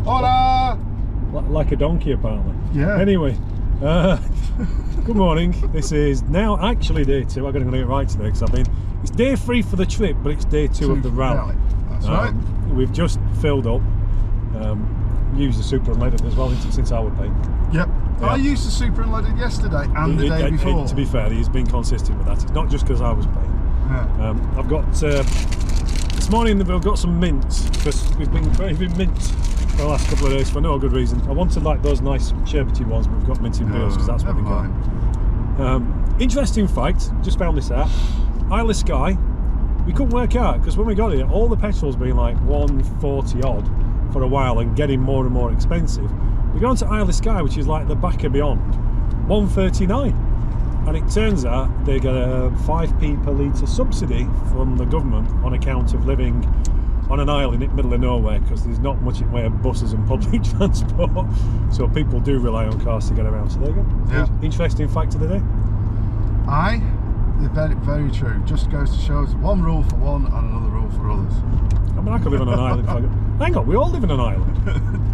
Hola! Like a donkey, apparently. Yeah. Anyway, good morning. This is now actually day 2. I'm going to get it right today because it's day 3 for the trip, but it's day 2 of the rally. That's right. We've just filled up. Used the super unleaded as well since our paint. Yep. Yeah. I used the super unleaded yesterday and the day before. To be fair, he's been consistent with that. It's not just because I was paying. Yeah. I've got this morning we've got some mints because we've been craving mint for the last couple of days for no good reason. I wanted like those nice sherbety ones, but we've got mint in Wales because that's what they got. Interesting fact, just found this out. Isle of Skye, we couldn't work out because when we got here, all the petrol's been like 140 odd for a while and getting more and more expensive. We go on to Isle of Skye, which is like the back of beyond, 139. And it turns out they get a 5p per litre subsidy from the government on account of living on an island in the middle of nowhere because there's not much in way of buses and public transport. So people do rely on cars to get around. So there you go. Yeah. Interesting fact of the day. Very, very true. Just goes to show us one rule for one and another rule for others. I mean, I could live on an island. Hang on, we all live in an island.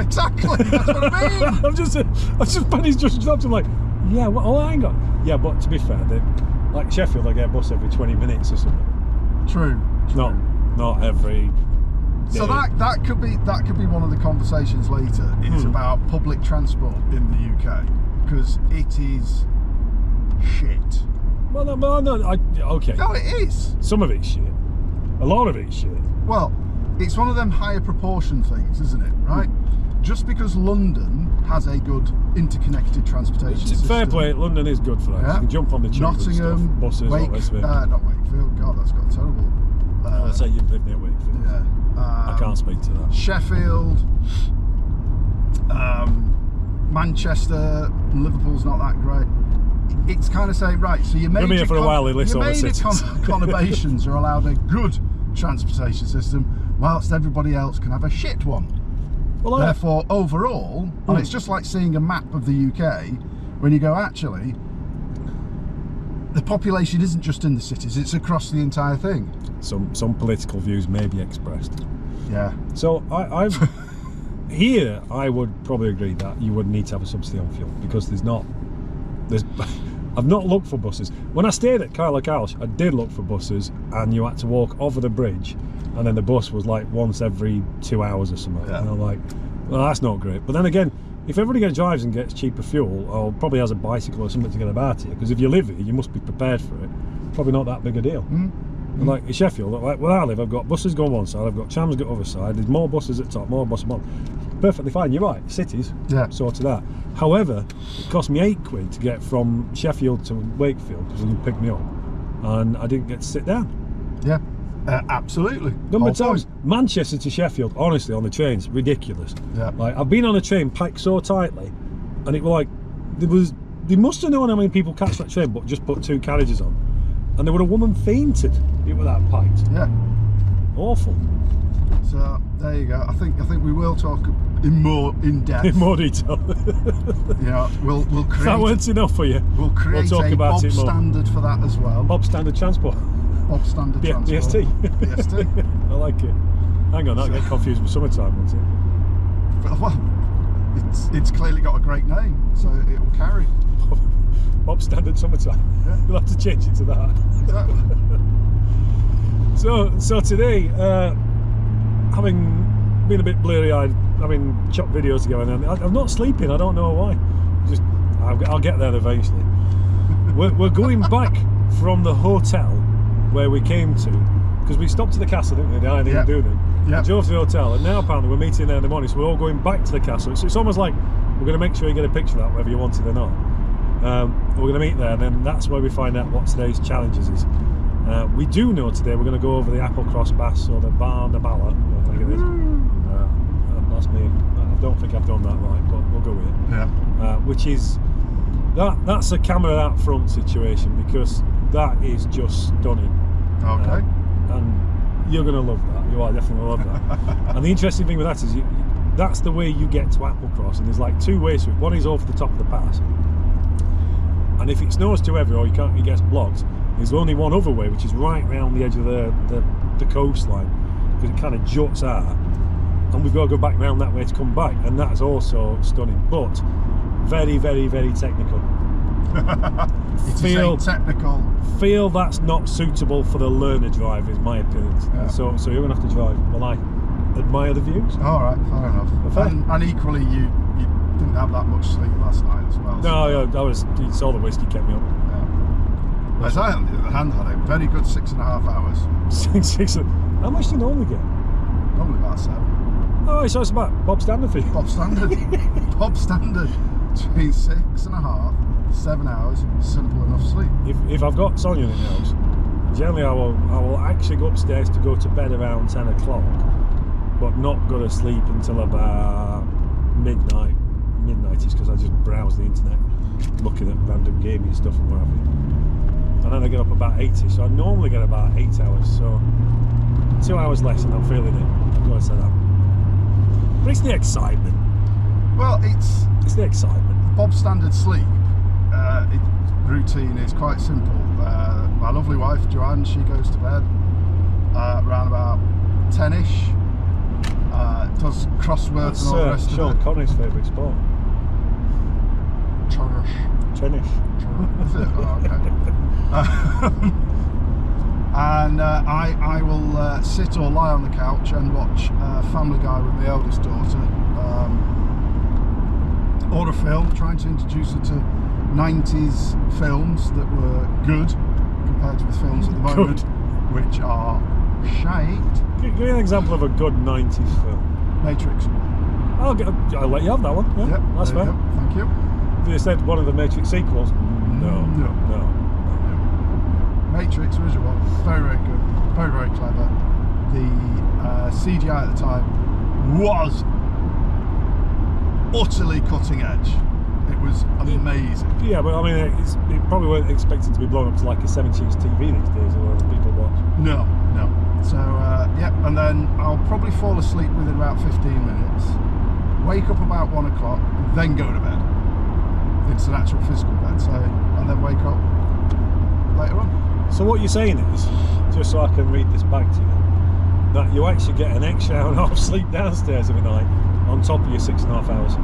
Exactly, that's what I mean. Penny's just dropped. I'm like, yeah, well, oh, hang on. Yeah, but to be fair, like Sheffield, they get a bus every 20 minutes or something. True. Not every day. So that could be one of the conversations later. It's about public transport in the UK because it is shit. Well, no, okay. No, it is. Some of it's shit. A lot of it's shit. Well, it's one of them higher proportion things, isn't it? Right? Just because London has a good interconnected transportation system. Fair play, London is good for that. Yeah. You can jump on the tube Nottingham, and stuff, buses, all this bit. not Wakefield. God, that's got terrible. Let's say you live near Wakefield. Yeah. I can't speak to that. Sheffield, Manchester, Liverpool's not that great. It's kind of saying, right, so your major conurbations are allowed a good transportation system, whilst everybody else can have a shit one. Well, therefore, overall, and it's just like seeing a map of the UK, when you go, actually, the population isn't just in the cities, it's across the entire thing. Some political views may be expressed. Yeah. So I've here I would probably agree that you would need to have a subsidy on fuel because I've not looked for buses. When I stayed at Carlisle, I did look for buses and you had to walk over the bridge and then the bus was like once every 2 hours or something. Yeah. And I'm like, well, that's not great. But then again, if everybody drives and gets cheaper fuel or probably has a bicycle or something to get about here, because if you live here, you must be prepared for it. Probably not that big a deal. Like in Sheffield, like where I live, I've got buses going one side, I've got trams go other side, there's more buses at top, more buses on. Perfectly fine, you're right, cities, sorted out. However, it cost me £8 to get from Sheffield to Wakefield because you picked me up and I didn't get to sit down. Yeah, absolutely. Number of times, Manchester to Sheffield, honestly, on the trains, ridiculous. Yeah. Like I've been on a train packed so tightly and it was like, they must have known how many people catch that train but just put 2 carriages on. And there were a woman fainted. It was that packed. Yeah. Awful. So there you go. I think we will talk in depth. In more detail. Yeah, we'll create. If that weren't enough for you, we'll create talk a about Bob it more. standard for that as well. Bob standard transport. Bob standard transport. BST. BST. I like it. Hang on, that'll get confused with summertime, won't it? Well, it's clearly got a great name, so it will carry. Bob standard summertime. Yeah. We'll have to change it to that. Exactly. So today, having been a bit bleary-eyed, having chopped videos together, and I'm not sleeping. I don't know why. I'll get there eventually. We're going back from the hotel where we came to because we stopped at the castle, didn't we? The Iron Doonan. Yeah. Drove to the hotel, and now apparently we're meeting there in the morning. So we're all going back to the castle. So it's almost like we're going to make sure you get a picture of that, whether you want it or not. We're going to meet there, and then that's where we find out what today's challenges is. We do know today we're going to go over the Applecross Bass or the Barn Balla. I think it is. That's me. I don't think I've done that right, but we'll go with it. Yeah. Which is that's a camera out front situation because that is just stunning. Okay. And you're going to love that. You are definitely going to love that. And the interesting thing with that is that's the way you get to Applecross, and there's like 2 ways to it. One is over the top of the pass. And if it snows too heavy or it gets blocked, there's only one other way, which is right round the edge of the coastline, because it kind of juts out. and we've got to go back round that way to come back, and that's also stunning, but very, very, very technical. Technical. Feel that's not suitable for the learner drive, is my opinion. Yeah. So you're gonna have to drive. Well, I admire the views. All right, fair enough. And equally, you didn't have that much sleep last night as well. No, it's all the whiskey kept me up. Yeah. Whereas I, on the other hand, had a very good 6.5 hours. How much do you normally get? Normally about 7. Oh, so it's about Bob Standard for you. Bob Standard. Bob Standard. Between 6.5, 7 hours, simple enough sleep. If I've got Sonia in the house, generally I will actually go upstairs to go to bed around 10 o'clock, but not go to sleep until about midnight. Midnight is because I just browse the internet, looking at random gaming stuff and what have you. And then I get up about 80, so I normally get about 8 hours, so 2 hours less and I'm feeling it. I've got to say that. But it's the excitement. Well, it's the excitement. Bob Standard sleep routine is quite simple. My lovely wife Joanne, she goes to bed around about 10ish. Does crosswords and all the rest Sean of it. Connery's favourite sport. Tennis. Is it? Oh, okay. And I will sit or lie on the couch and watch Family Guy with my eldest daughter, or a film, trying to introduce her to 90s films that were good compared to the films at the moment, which are shite. Give me an example of a good 90s film. Matrix. I'll let you have that one. Yeah, Yep, that's fair. Thank you. If you said one of the Matrix sequels, no. Matrix original one, very, very good, very, very clever. The CGI at the time was utterly cutting edge. It was amazing. Yeah, but I mean, it probably weren't expected to be blown up to like a 7-inch TV these days, or whatever people watch. No. So, and then I'll probably fall asleep within about 15 minutes, wake up about 1 o'clock, then go to bed. It's an actual physical bed, so, and then wake up later on. So what you're saying is, just so I can read this back to you, that you actually get an extra hour and a half sleep downstairs every night on top of your 6.5 hours.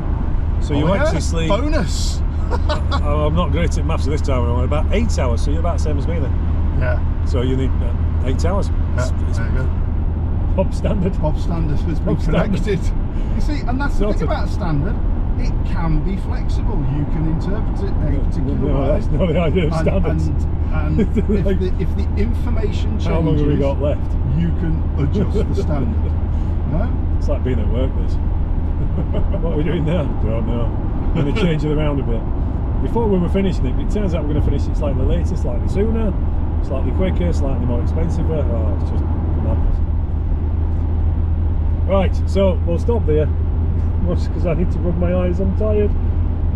So you actually sleep. Bonus! I'm not great at maths at this time, I'm about 8 hours, so you're about the same as me then. Yeah. So you need 8 hours. Yeah, there you go. Bob Standard. Bob Standard has been connected. You see, and that's the thing about a standard. It can be flexible. You can interpret it a particular way. No, that's not the idea of standards. And if the information changes, how long have we got left? You can adjust the standard. No? It's like being at work, this. What are we doing now? Don't know. I'm going to change it around a bit. Before we were finishing it, it turns out we're going to finish it slightly later, slightly sooner, slightly quicker, slightly more expensive. Oh, it's just madness. Right, so we'll stop there, because I need to rub my eyes, I'm tired.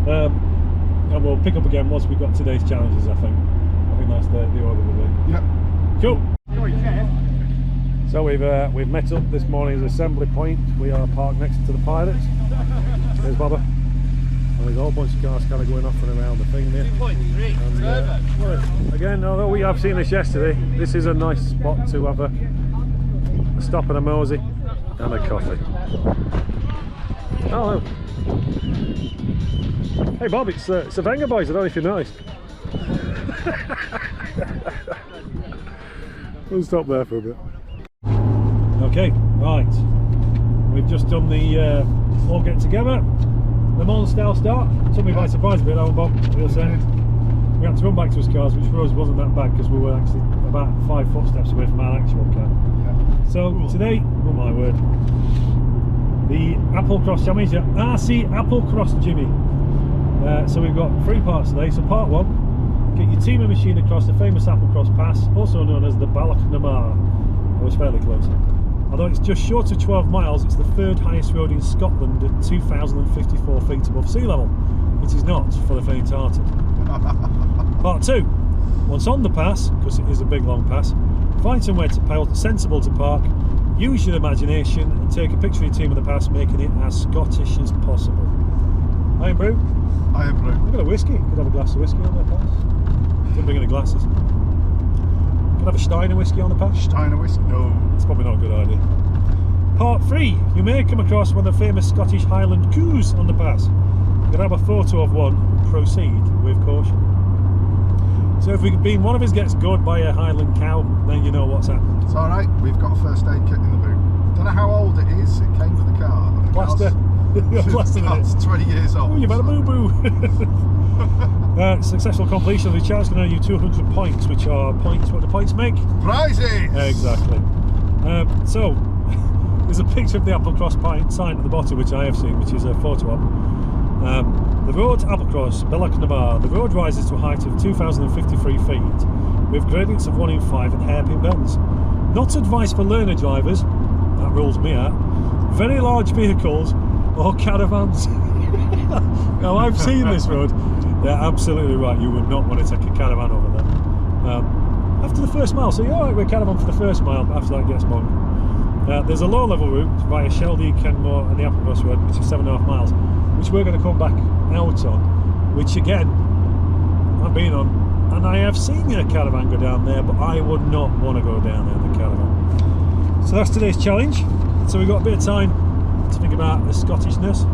And we'll pick up again once we've got today's challenges, I think. I think that's the order of the day. Yep. Cool. So we've met up this morning's assembly point. We are parked next to the Pirates. There's Bobber. And there's a whole bunch of cars kind of going off and around the thing there. 2.3. Well, again, although we have seen this yesterday, this is a nice spot to have a stop and a mosey and a coffee. Oh, hello. Hey Bob, it's the Wenger boys, I don't know if you noticed. We'll stop there for a bit. Okay, right. We've just done the all get together. The Mons style start. Took me by surprise a bit, that one, Bob. We had to run back to his cars, which for us wasn't that bad because we were actually about 5 footsteps away from our actual car. Yeah. So today, oh my word, the Applecross Challenge, RC Applecross Jimmy. So we've got 3 parts today. So part 1, get your team and machine across the famous Applecross Pass, also known as the Balloch-na-Mara. I was fairly close. Although it's just short of 12 miles, it's the 3rd highest road in Scotland at 2,054 feet above sea level. It is not for the faint-hearted. Part 2, once on the pass, because it is a big long pass, find somewhere sensible to park, use your imagination and take a picture of your team of the pass, making it as Scottish as possible. I am Brew. I am Brew. We've got a whiskey. Could have a glass of whiskey on the pass. Didn't bring any glasses. Could have a Steiner whiskey on the pass. Steiner whiskey? No. It's probably not a good idea. Part 3. You may come across one of the famous Scottish Highland coos on the pass. Grab a photo of one, proceed with caution. So if one of us gets gored by a Highland cow, then you know what's happened. It's alright, we've got a first aid kit in the boot. Don't know how old it is, it came with the car. And the Plaster. Plaster in it. It's 20 years old. Oh, you've had a boo-boo. Successful completion of the challenge can earn you 200 points, which are points. What do points make? Prizes! Exactly. So, there's a picture of the Applecross sign at the bottom, which I have seen, which is a photo of. The road to Applecross, Bellacknabar. The road rises to a height of 2,053 feet, with gradients of 1 in 5 and hairpin bends. Not advice for learner drivers, that rules me out, very large vehicles or caravans. Now I've seen this road. They're absolutely right, you would not want to take a caravan over there. After the first mile, so you're alright with a caravan for the first mile, but after that it gets long. There's a low level route via Sheldey, Kenmore and the Applecross road, which is 7.5 miles, which we're going to come back out on, which again, I've been on, and I have seen a caravan go down there, but I would not want to go down there in the caravan. So that's today's challenge. So we've got a bit of time to think about the Scottishness.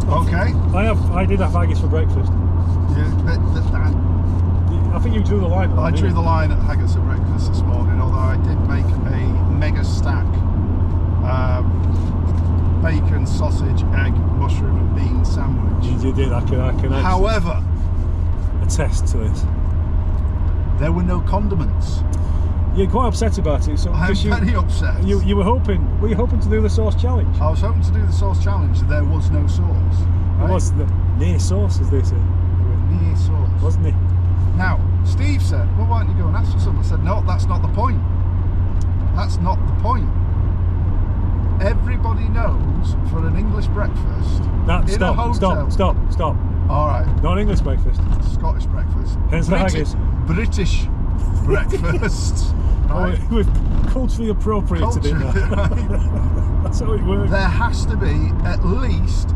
Okay. I did have haggis for breakfast. Yeah, I think you drew the line. I drew the line at haggis at breakfast this morning, although I did make a mega stack bacon, sausage, egg, mushroom and bean sandwich. You did, I can However, attest to this. There were no condiments. You're quite upset about it. So I'm very upset. You were you hoping to do the sauce challenge? I was hoping to do the sauce challenge. There was no sauce. Right? It was the near sauce, as they say. There were near sauce. Wasn't it? Now, Steve said, well, why don't you go and ask for some? I said, no, that's not the point. That's not the point. Everybody knows for an English breakfast in a hotel. Stop. All right. Not an English breakfast. Scottish breakfast. Hence the haggis. British breakfast. Right? We've culturally appropriated it now. Right? That's how it works. There has to be at least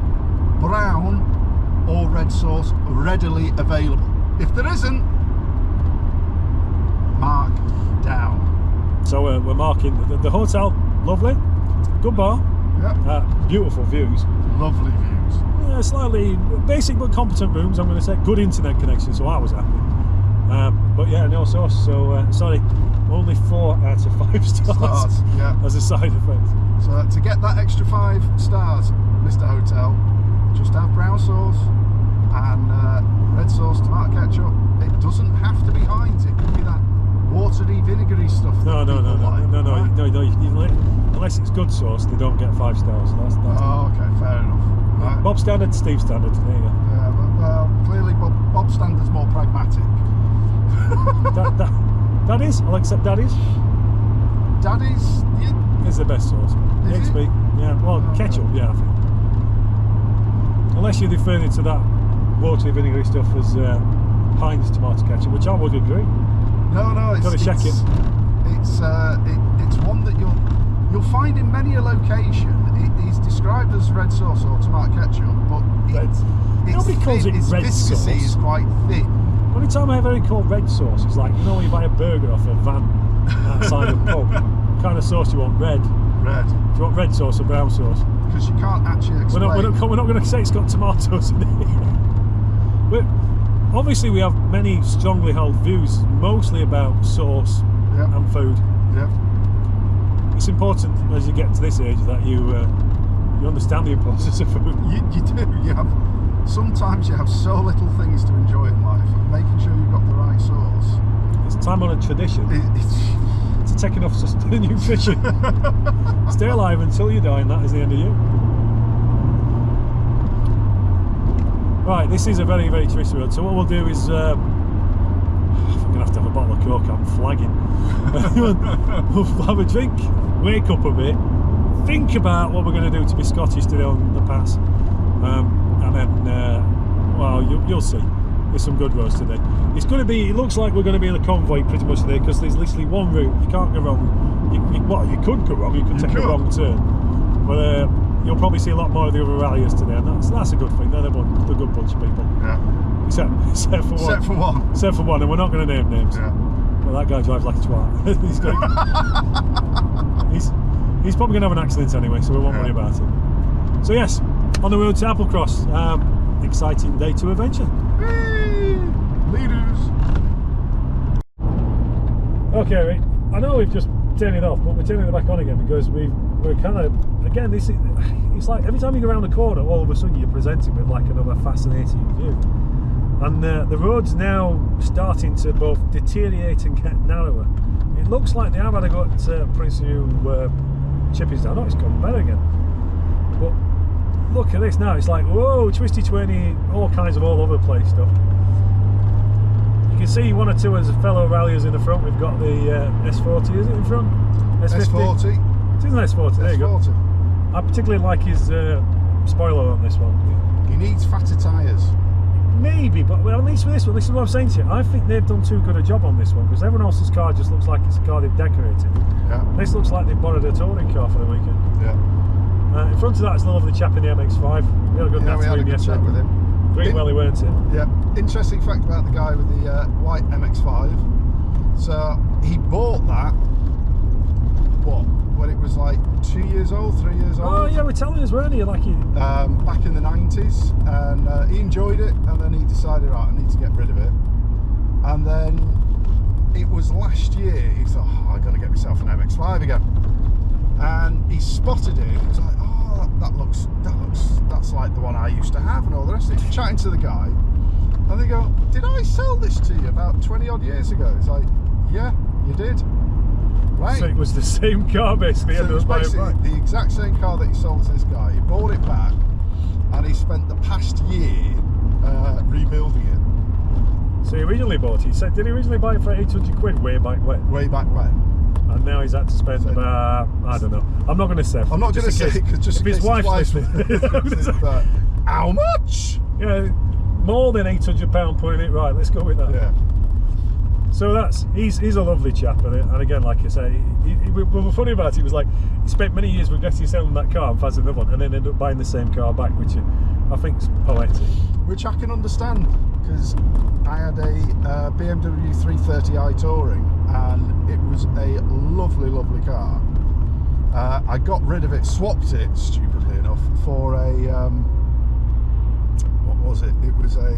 brown or red sauce readily available. If there isn't, mark down. So we're marking the hotel. Lovely, good bar. Yep. Beautiful views. Lovely views. Slightly basic but competent rooms. I'm going to say good internet connection, so I was happy. But yeah, no sauce. So sorry, only 4 out of 5 stars. Yeah. As a side effect. So to get that extra 5 stars, Mr. Hotel, just have brown sauce and red sauce, tomato ketchup. It doesn't have to be Heinz. It could be that watery, vinegary stuff. No. Right? Unless it's good sauce, they don't get 5 stars. That's oh, okay, fair enough. Right. Bob standard, Steve standard. There you go. Yeah, but clearly Bob Standard's more pragmatic. Daddy's, I'll accept Daddy's. Daddy's Is the best sauce. Is it? Yeah, well, Okay. ketchup, yeah, I think. Unless you're referring to that watery, vinegary stuff as Heinz tomato ketchup, which I would agree. No, it's Gotta check it. It's one that you'll find in many a location. It is described as red sauce or tomato ketchup, but Nobody calls it its red viscosity sauce. is quite thin. Only time I ever heard it called red sauce is like, you know when you buy a burger off a van outside a pub, what kind of sauce you want? Red. Red. Do you want red sauce or brown sauce? Because you can't actually explain. We're not going to say it's got tomatoes in it. Obviously we have many strongly held views, mostly about sauce and food. Yeah. It's important as you get to this age that you understand the importance of food. You do. Sometimes you have so little things to enjoy in life. Making sure you've got the right sauce. It's time on a tradition. It's to taking off nutrition. Stay alive until you die, and that is the end of you. Right, this is a very, very twisty road. So what we'll do is we're gonna have to have a bottle of Coke. I'm flagging. We'll have a drink, wake up a bit, think about what we're going to do to be Scottish today on the pass, and then well, you'll see. There's some good roads today. It's going to be. It looks like we're going to be in a convoy pretty much today because there's literally one route. You can't go wrong. You could go wrong. You could take a wrong turn. But you'll probably see a lot more of the other ralliers today, and that's a good thing. They're a good bunch of people. Yeah. Except for one. Except for one, and we're not going to name names. Yeah. Well, that guy drives like a twat. He's probably going to have an accident anyway, so we won't worry about it. So yes, on the road to Applecross. Exciting day to adventure. Hey, leaders. Okay, Rick, I know we've just turned it off, but we're turning it back on again because we're kind of, again, it's like every time you go around the corner, all of a sudden you're presented with like another fascinating view. And the road's now starting to both deteriorate and get narrower. It looks like they have had a go at Prince New Chippies down. Oh, it's gone better again. But look at this now, it's like, whoa, twisty-twirly, all kinds of all over the place stuff. You can see one or two as fellow ralliers in the front. We've got the S40, is it in front? S40. It is an S40, there you go. I particularly like his spoiler on this one. He needs fatter tyres. Maybe, but well, at least with this one, this is what I'm saying to you. I think they've done too good a job on this one because everyone else's car just looks like it's a car they've decorated. Yeah. This looks like they've borrowed a touring car for the weekend. Yeah. In front of that is the lovely chap in the MX-5. We had a good chat with him. Greenwelly, weren't it? Yeah. Interesting fact about the guy with the white MX-5. So he bought that, when it was like 2 years old, 3 years old. Oh yeah, we're telling us, weren't you? Like back in the 90s, and he enjoyed it, and then he decided, right, I need to get rid of it. And then it was last year, he thought, oh, I'm going to get myself an MX-5 again. And he spotted it, he was like, oh, that's like the one I used to have, and all the rest of it. Chatting to the guy, and they go, did I sell this to you about 20 odd years ago? He's like, yeah, you did. Right. So it was the same car basically. So it was basically the exact same car that he sold to this guy. He bought it back, and he spent the past year rebuilding it. So he originally bought it. He said, did he originally buy it for 800 quid way back when? Way back when. And now he's had to spend about, I don't know. I'm not going to say. I'm not going to say it because just if his wife's listening. But how much? Yeah, more than £800 putting it right. Let's go with that. Yeah. So he's a lovely chap, and again, like I say, what was funny about it, he was like, he spent many years regretting selling that car and finding another one, and then ended up buying the same car back, which I think is poetic. Which I can understand, because I had a BMW 330i Touring, and it was a lovely, lovely car. I got rid of it, swapped it, stupidly enough, for a, what was it? It was a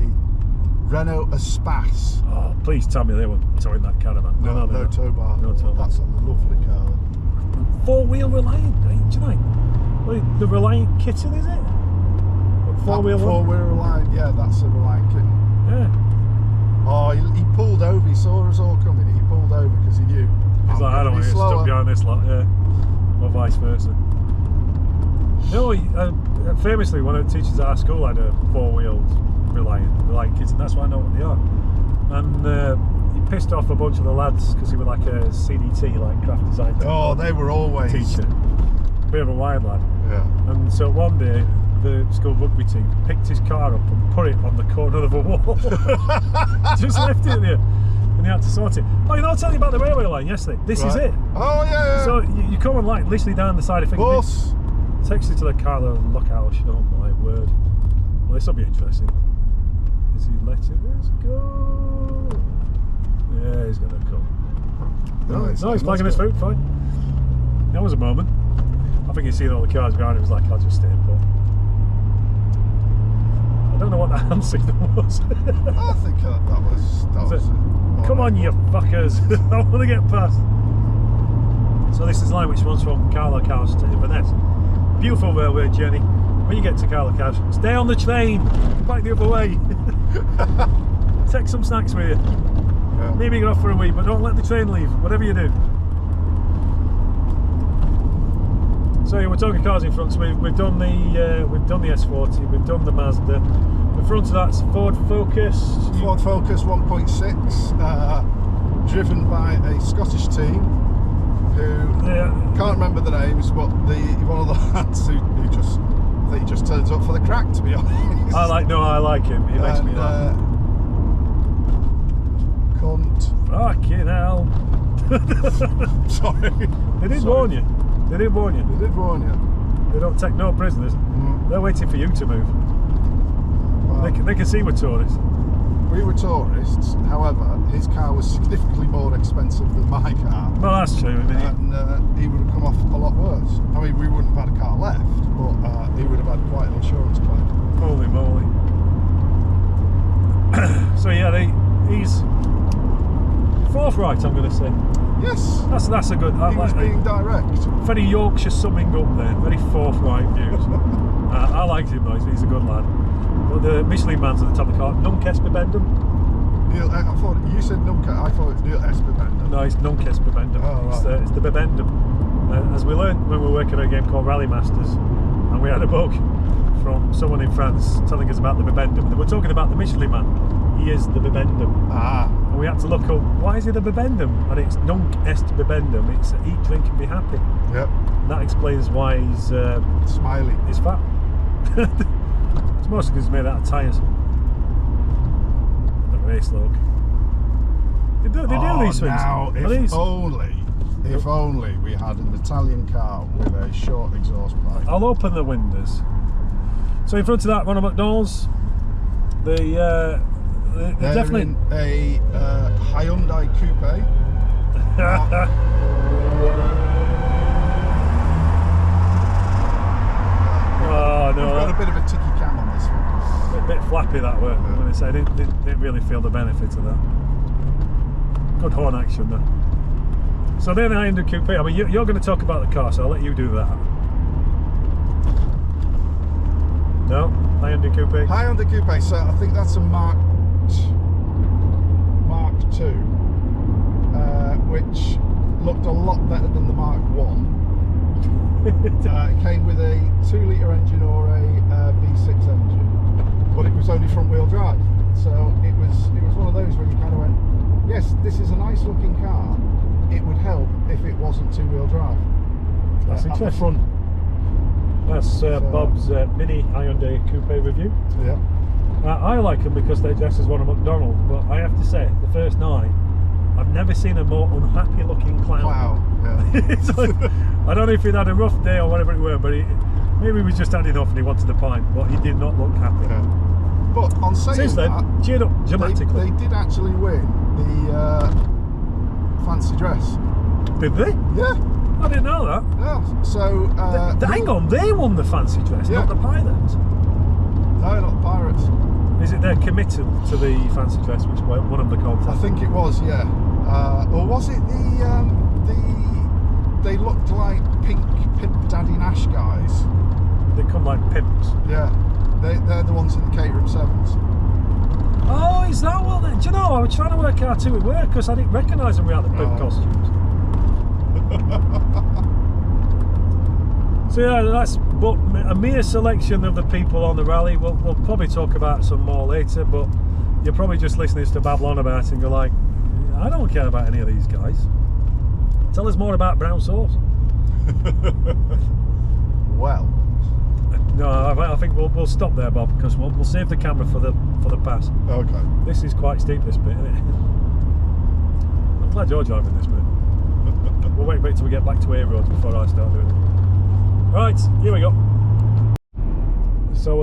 Renault Espace. Oh, please tell me they were towing that caravan. No tow bar. No tow bar. That's a lovely car. Four-wheel Reliant, do you know? Well, the Reliant kitten, is it? Four-wheel Reliant, yeah, that's a Reliant kitten. Yeah. Oh, he pulled over, he saw us all coming, he pulled over because he knew. He's like, I don't want to get stuck behind this lot, yeah. Or vice versa. No, famously, one of the teachers at our school had a four-wheeled Reliant kitten, that's why I know what they are. And he pissed off a bunch of the lads because he was like a CDT, like craft design. Oh, they were always teacher. Bit of a wild lad. Yeah. And so one day, the school rugby team picked his car up and put it on the corner of a wall. Just left it there. And they had to sort it. Oh, you know, I'll tell you about the railway line yesterday. This is it. Oh, yeah. So you come and like literally down the side of things. Bus. Takes you to the Carlo lookout. Oh my word. Well, this will be interesting. Is he letting this go? Yeah, he's going to come. No, he's flagging his foot, fine. That was a moment. I think he's seen all the cars behind him. He was like, I'll just stay put. I don't know what that hand signal was. I think that was come on, you fuckers. I want to get past. So this is the line which runs from Carlo House to Inverness. Beautiful railway journey. When you get to Carlo House, stay on the train. Back the other way. Take some snacks with you. Yeah. Maybe go off for a wee, but don't let the train leave. Whatever you do. So yeah, we're talking cars in front. So we've done the S40, we've done the Mazda. In front of that's Ford Focus. Ford Focus 1.6, driven by a Scottish team who can't remember the names, but one of the lads who just turns up for the crack, to be honest. I like him. He makes me laugh. Cunt. Fucking hell. Sorry. They did warn you. They did warn you. They did warn you. They don't take no prisoners. They're waiting for you to move. Wow. They can see we're tourists. we were tourists. However, his car was significantly more expensive than my car. Well, that's true. I mean, And he would have come off a lot worse. I mean, we wouldn't have had a car left, but he would have had quite an insurance claim. holy moly. So yeah, he's forthright, I'm going to say. Yes. That's a good. He was being direct. Very Yorkshire summing up there. Very forthright views. I liked him though. He's a good lad. But the Michelin man's at the top of the car. Nunc est bibendum. Neil, I thought you said Nunca. I thought it was Neil est bibendum. No, it's Nunc est bibendum. Oh, right. It's the bibendum. As we learned when we were working on a game called Rally Masters, and we had a book from someone in France telling us about the bibendum. They were talking about the Michelin man. He is the bibendum. Ah. And we had to look up, why is he the bibendum? And it's Nunc est bibendum. It's eat, drink and be happy. Yep. And that explains why he's Smiley. He's fat. It's mostly because he's made out of tyres. The race look. They do these things. Now, if only we had an Italian car with a short exhaust pipe. I'll open the windows. So in front of that, Ronald McDonald's, they're definitely in a Hyundai Coupe. Oh no! We've got a bit of a ticky cam on this one. A bit flappy that way. I'm going to say, I didn't really feel the benefit of that. Good horn action there. So then the Hyundai Coupe. I mean, you're going to talk about the car, so I'll let you do that. No, Hyundai Coupe. Hyundai Coupe. So I think that's a Mark II, which looked a lot better than the Mark I. It came with a 2-litre engine or a V6 engine, but it was only front-wheel drive. So it was one of those where you kind of went, yes, this is a nice looking car. It would help if it wasn't 2-wheel drive. That's at the interesting. front. That's Bob's mini Hyundai Coupe review. Yeah. I like them because they dress as one of McDonald's, but I have to say, the first night, I've never seen a more unhappy looking clown. Wow. Yeah. It's like, I don't know if he'd had a rough day or whatever it were, but maybe he was just had enough and he wanted a pint, but he did not look happy. Yeah. But on saying Since then, that, cheered up dramatically. they did actually win the fancy dress. Did they? Yeah. I didn't know that. Yeah. So. Hang on, they won the fancy dress, Yeah. not the pilots. No, not the Pirates. Is it their committal to the fancy dress, which one of the contests? I think it was, yeah. Or was it they looked like pink Pimp Daddy Nash guys. They come like pimps. Yeah. They're the ones in the TBR700s. Oh, is that what they... Do you know, I was trying to work out who it were because I didn't recognise them without the pimp costumes. So yeah, that's but a mere selection of the people on the rally. We'll probably talk about some more later, but you're probably just listening to babble on about it and go like, I don't care about any of these guys. Tell us more about brown sauce. Well. No, I think we'll stop there, Bob, because we'll save the camera for the pass. Okay. This is quite steep, this bit, isn't it? I'm glad you're driving this bit. We'll wait till we get back to A roads before I start doing it. Right, here we go. So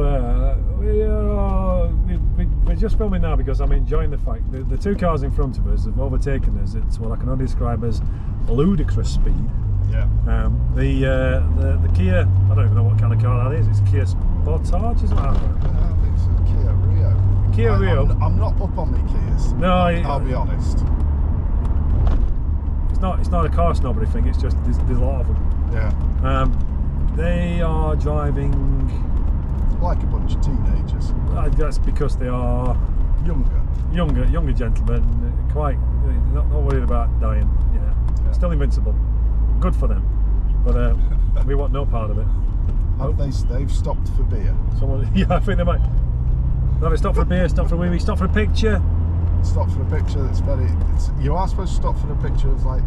we're just filming now because I'm enjoying the fact that the two cars in front of us have overtaken us at what I can only describe as ludicrous speed. Yeah. The Kia, I don't even know what kind of car that is. It's Kia Sportage, isn't it? I think it's a Kia Rio. Kia Rio. I'm not up on the Kias. No, I'll be honest. It's not a car snobbery thing. It's just there's a lot of them. Yeah. They are driving like a bunch of teenagers. That's because they are younger gentlemen, quite not worried about dying. Yeah. Still invincible. Good for them, but we want no part of it. They've stopped for beer. Yeah, I think they might. They'll stop for a beer, stop for a wee, stop for a picture. Stop for a picture. You are supposed to stop for a picture. It's like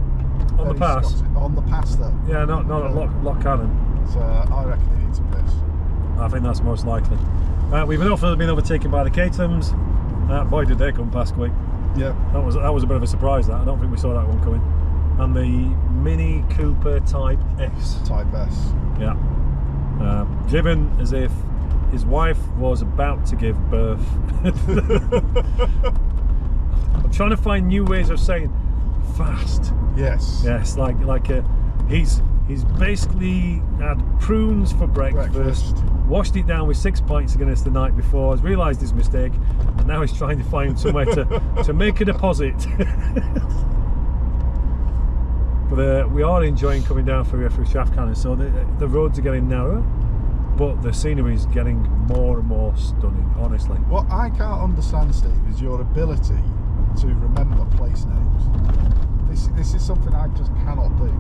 on the pass. On the pass, though. Yeah, not at Lock Cannon. So I reckon they need to piss. I think that's most likely. We've also been overtaken by the Catums. Boy, did they come past quick. Yeah. That was a bit of a surprise. That I don't think we saw that one coming. And the Mini Cooper Type S. Type S. Yeah. Driven as if his wife was about to give birth. I'm trying to find new ways of saying fast. Yes. Yes, he's basically had prunes for breakfast, washed it down with 6 pints of Guinness the night before, has realised his mistake, and now he's trying to find somewhere to make a deposit. But we are enjoying coming down through Shaft Cannon, so the roads are getting narrower, but the scenery is getting more and more stunning, honestly. What I can't understand, Steve, is your ability to remember place names. This is something I just cannot do.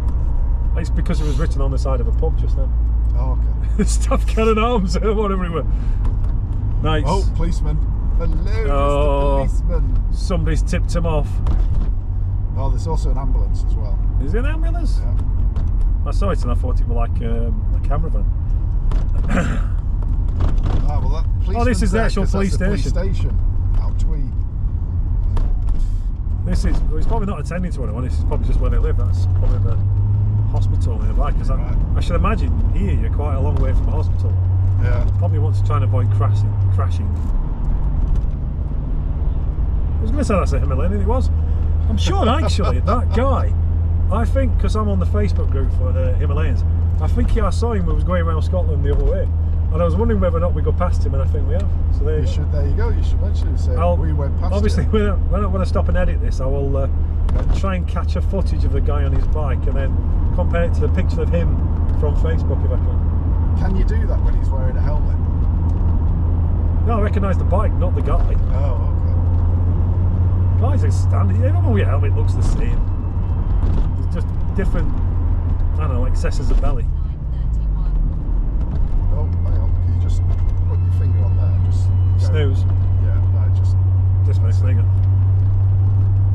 It's because it was written on the side of a pub just then. Oh, okay. Staff Cannon Arms, whatever it was. Nice. Oh, policeman. Hello, Oh, Mr. Policeman. Somebody's tipped him off. Oh, there's also an ambulance as well. Is it an ambulance? Yeah. I saw it and I thought it was like a camera van. Ah, well, that Oh, this is the actual police station. How twee. Well, it's probably not attending to anyone, this is probably just where they live. That's probably the hospital nearby, because I should imagine here you're quite a long way from a hospital. Yeah. Probably wants to try and avoid crashing. I was going to say that's a Himalayan, and it was. I'm sure actually that guy, I think, because I'm on the Facebook group for the Himalayans, I think I saw him when he was going around Scotland the other way, and I was wondering whether or not we go past him, and I think we have. So there you go. You should mention it. Say we went past. Obviously, when I want to stop and edit this, I will try and catch a footage of the guy on his bike, and then compare it to the picture of him from Facebook if I can. Can you do that when he's wearing a helmet? No, I recognise the bike, not the guy. Oh, okay. Guys are standard. Everyone with a helmet looks the same. It's just different, I don't know, excesses of belly. Oh, hang on. Can you just put your finger on there? Just Snooze. Yeah, no, just Dismiss, there you go.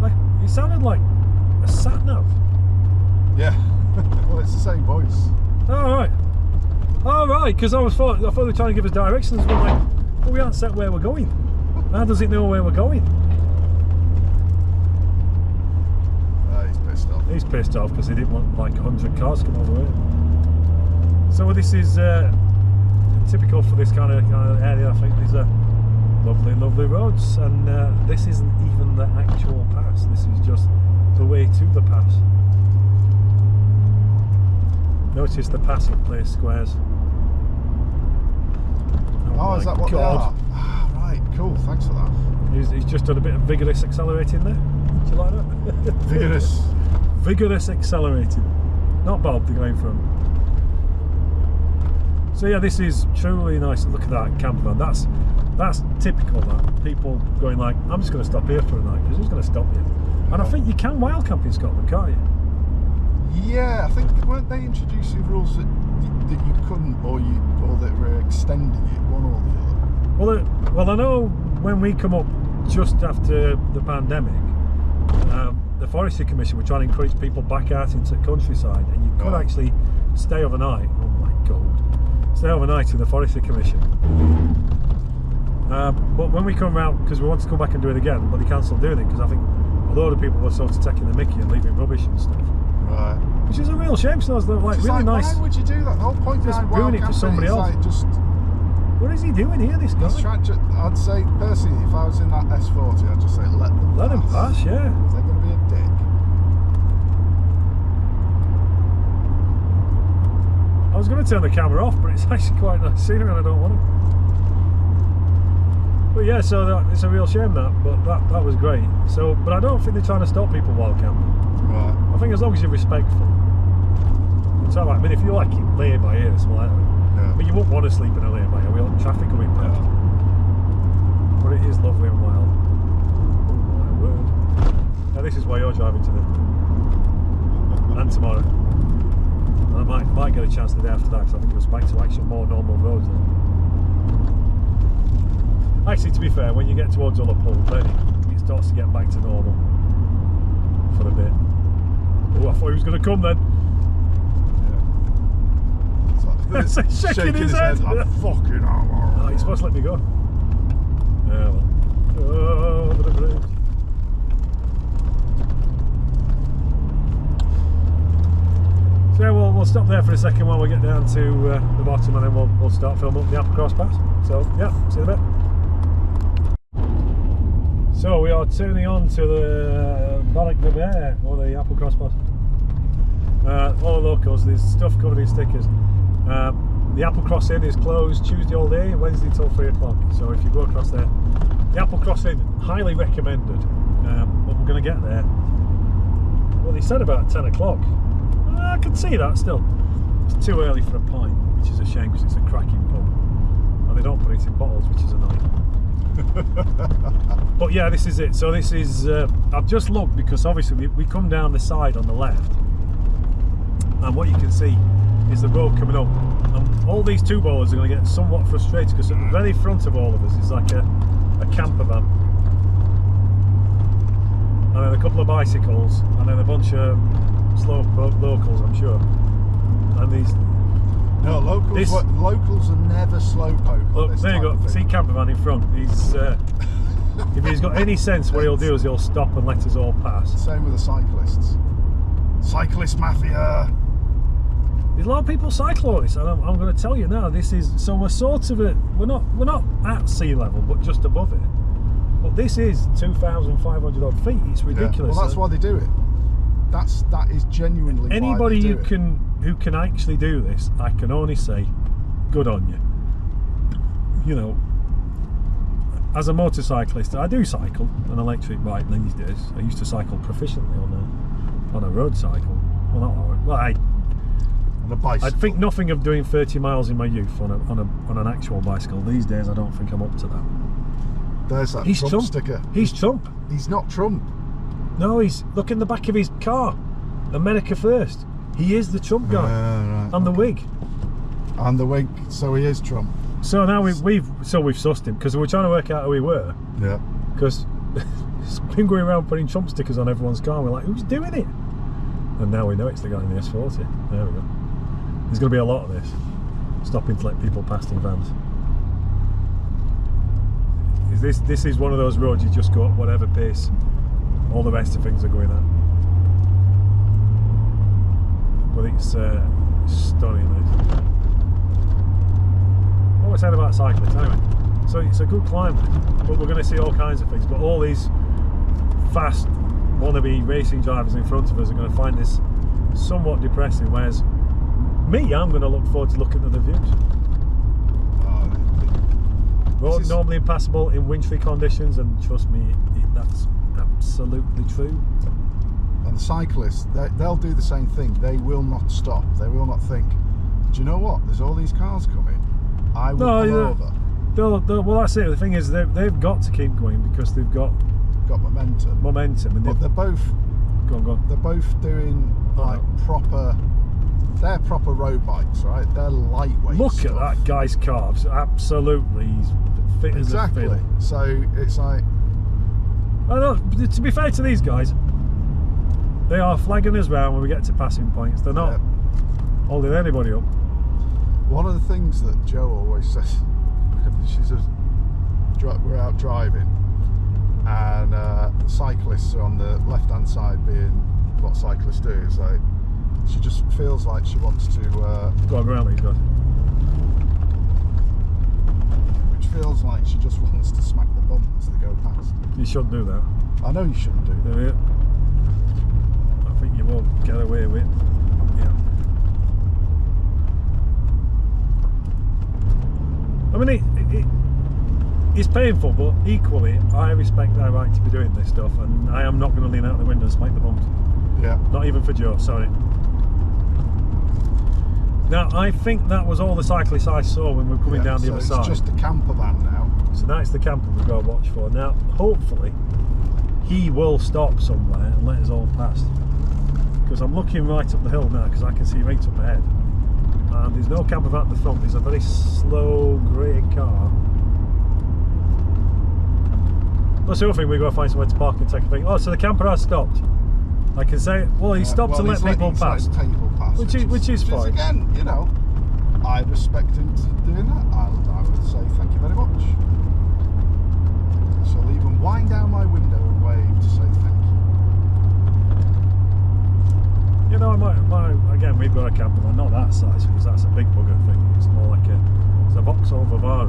Like, he sounded like a sat nav. Yeah. Well, it's the same voice. All right, because I thought they were trying to give us directions. We're like, well, we aren't set where we're going. How does it know where we're going? He's pissed off. He's pissed off because he didn't want like 100 cars to come over here. So this is typical for this kind of area. I think these are lovely, lovely roads, and this isn't even the actual pass. This is just the way to the pass. Notice the passing place squares. Oh, is that what they are? Ah, right, cool, thanks for that. He's just done a bit of vigorous accelerating there. Do you like that? Vigorous. Vigorous accelerating. Not Bob, they're going from. So yeah, this is truly nice. Look at that camper van. That's typical, that. People going like, I'm just going to stop here for a night, because who's going to stop you? And I think you can wild camp in Scotland, can't you? Yeah, I think, weren't they introducing rules that you couldn't, or that were extending it, one or the other? Well, I know when we come up just after the pandemic, the Forestry Commission were trying to encourage people back out into the countryside, and you could actually stay overnight. Oh my God. Stay overnight in the Forestry Commission. But when we come around, because we want to come back and do it again, but they cancelled doing it because I think a load of people were sort of taking the mickey and leaving rubbish and stuff. Right. Which is a real shame. So I was like, really nice. Why would you do that? The whole point just behind ruin it for somebody else. Like just. What is he doing here, this guy? I'd say personally, if I was in that S40, I'd just say let them pass. Yeah. If they're going to be a dick. I was going to turn the camera off, but it's actually quite nice scenery and I don't want to. But yeah, so it's a real shame but that was great. So, but I don't think they're trying to stop people while camping. Right. I think as long as you're respectful. It's all right. I mean, if you like it lay by ear, it's like that. Yeah. But you won't want to sleep in a lay by ear. We have traffic coming past. Yeah. But it is lovely and wild. Oh my word! Now this is why you're driving today and tomorrow. And I might get a chance the day after that, because I think it goes back to actual more normal roads then. Actually, to be fair, when you get towards Ullapool, then it starts to get back to normal for a bit. Oh, I thought he was going to come then. Yeah. So shaking his head. Like, fucking hell. Oh, he's supposed to let me go. Yeah, well. Oh, over the bridge. So yeah, we'll we'll stop there for a second while we get down to the bottom, and then we'll start filming up the Applecross Pass. So yeah, see you in a bit. So we are turning on to the Balloch de Bear, or the Applecross Pass. All the locals, there's stuff covered in stickers. The Applecross Inn is closed Tuesday all day, Wednesday till 3 o'clock. So if you go across there, the Applecross Inn, highly recommended. But we're going to get there. Well, they said about 10 o'clock. I can see that still. It's too early for a pint, which is a shame because it's a cracking pub. And they don't put it in bottles, which is annoying. But yeah, this is it. So this is, I've just looked because obviously we come down the side on the left, and what you can see is the road coming up. And all these two bowlers are going to get somewhat frustrated because at the very front of all of us is like a camper van. And then a couple of bicycles, and then a bunch of slow locals, I'm sure. And these... No, locals are never slowpoke. Look, there you go. See camper van in front. He's if he's got any sense, what he'll do is he'll stop and let us all pass. Same with the cyclists. Cyclist mafia. There's a lot of people cycle on this, and I'm going to tell you now. This is so we're sort of we're not at sea level, but just above it. But this is 2,500 odd feet. It's ridiculous. Yeah. Well, that's why they do it. That is genuinely anybody why they do it. who can actually do this, I can only say, good on you. You know, as a motorcyclist, I do cycle an electric bike these days. I used to cycle proficiently on a road cycle. Well, not well. On a bicycle. I'd think nothing of doing 30 miles in my youth on an actual bicycle. These days, I don't think I'm up to that. There's that Trump sticker. He's Trump. He's not Trump. No, look in the back of his car. America first. He is the Trump guy. Right, and the wig. And the wig. So he is Trump. So now we've sussed him because we're trying to work out who we were. Yeah. Because he's been going around putting Trump stickers on everyone's car. We're like, who's doing it? And now we know it's the guy in the S40. There we go. There's going to be a lot of this. Stopping to let people past in vans. This is one of those roads you just go at whatever pace all the rest of things are going at. But it's stunning. What was I saying about cyclists anyway? So it's a good climb, but we're going to see all kinds of things. But all these fast wannabe racing drivers in front of us are going to find this somewhat depressing. Whereas me, I'm going to look forward to looking at the views. Road normally impassable in wintry conditions, and trust me, that's absolutely true. And the cyclists, they'll do the same thing. They will not stop. They will not think, do you know what? There's all these cars coming. I will pull over. Well, that's it. The thing is, they've got to keep going because they've got momentum. And but they're both. Go on. They're both doing proper. They're proper road bikes, right? They're lightweight. Look at that guy's carbs. Absolutely, he's fit as a fiddle. So it's like. I know. To be fair to these guys, they are flagging us round when we get to passing points. They're not holding anybody up. One of the things that Jo always says, she says, we're out driving, and cyclists are on the left-hand side, being what cyclists do. It's like. She just feels like she wants to go around these guys. Which feels like she just wants to smack the bump as they go past. You shouldn't do that. I know you shouldn't do that. I think you won't get away with it. Yeah. I mean, it's painful, but equally, I respect their right to be doing this stuff, and I am not going to lean out the window and smack the bumps. Yeah. Not even for Joe, sorry. Now, I think that was all the cyclists I saw when we were coming down the other side. It's just a camper van now. So that's the camper we've got to watch for. Now, hopefully, he will stop somewhere and let us all past. Because I'm looking right up the hill now, because I can see right up ahead. And there's no camper van at the front, there's a very slow grey car. That's the other thing, we've got to find somewhere to park and take a thing. Oh, so the camper has stopped. I can say, well, he stopped to let people pass. Which is fine. Again, you know, I respect him doing that. I would say thank you very much. So I'll even wind down my window and wave to say thank you. You know, again, we've got a camper van, not that size, because that's a big bugger thing. It's more like it's a Vauxhall Vivaro,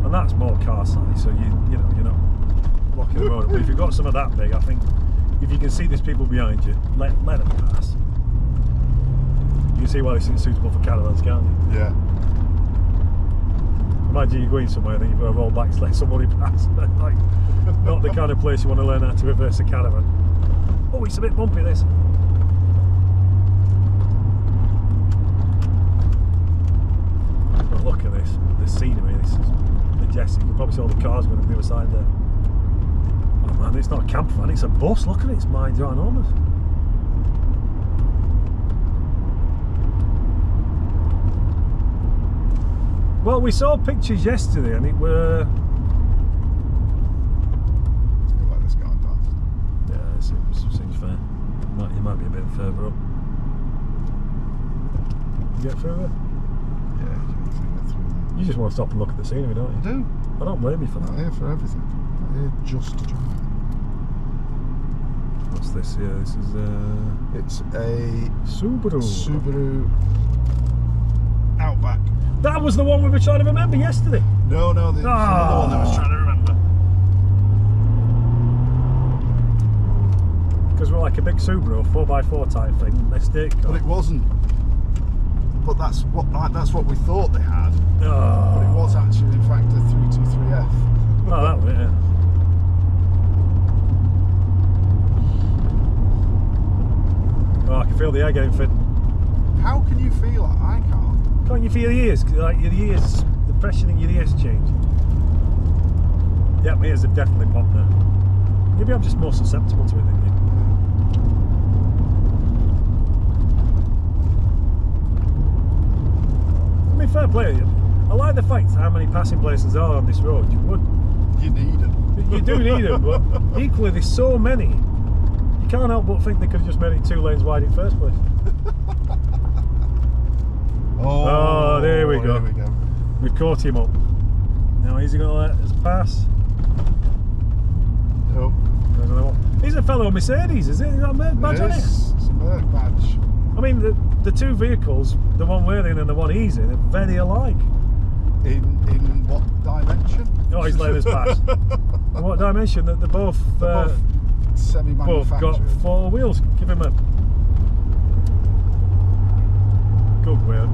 and that's more car size. So you know, you're not blocking the road. But if you've got some of that big, I think if you can see there's people behind you, let them pass. You can see why this is suitable for caravans, can't you? Yeah. Imagine you're going somewhere and you've got to roll back to let somebody pass. Like, not the kind of place you want to learn how to reverse a caravan. Oh, it's a bit bumpy, this. But look at this, the scenery, this is majestic. You can probably see all the cars going on the other side there. Oh man, it's not a camper van, it's a bus. Look at it, it's ginormous. Well, we saw pictures yesterday and it were... Let's go let this guy pass. Yeah, it seems fair. You might be a bit further up. You get further? Yeah, you can easily get through there. You just want to stop and look at the scenery, don't you? I do. I don't blame you for I'm that. not here for everything. I'm here just to drive. What's this here? This is It's a Subaru. Outback. That was the one we were trying to remember yesterday. No, there's another one that I was trying to remember. Because we're like a big Subaru 4x4 type thing, estate car. But it wasn't. But that's what we thought they had. Oh. But it was actually, in fact, a 323F. Oh, that was it, yeah. Oh, I can feel the air getting fit. How can you feel that? I can't. Can't you feel the ears? Like your ears, the pressure in your ears change. Yeah, my ears have definitely popped now. Maybe I'm just more susceptible to it than you. I mean, fair play. I like the fact how many passing places are on this road. You need them. You do need them, but equally there's so many. You can't help but think they could have just made it 2 lanes wide in the first place. Oh, there we go. We've caught him up. Now, is he going to let us pass? No. He's a fellow Mercedes, is it? Is that a Merc badge on it? It's a Merc badge. I mean, the two vehicles, the one we're in and the one he's in, are very alike. In what dimension? Oh, he's letting us pass. In what dimension? They're both semi-manufactured. both got 4 wheels. Give him a good work.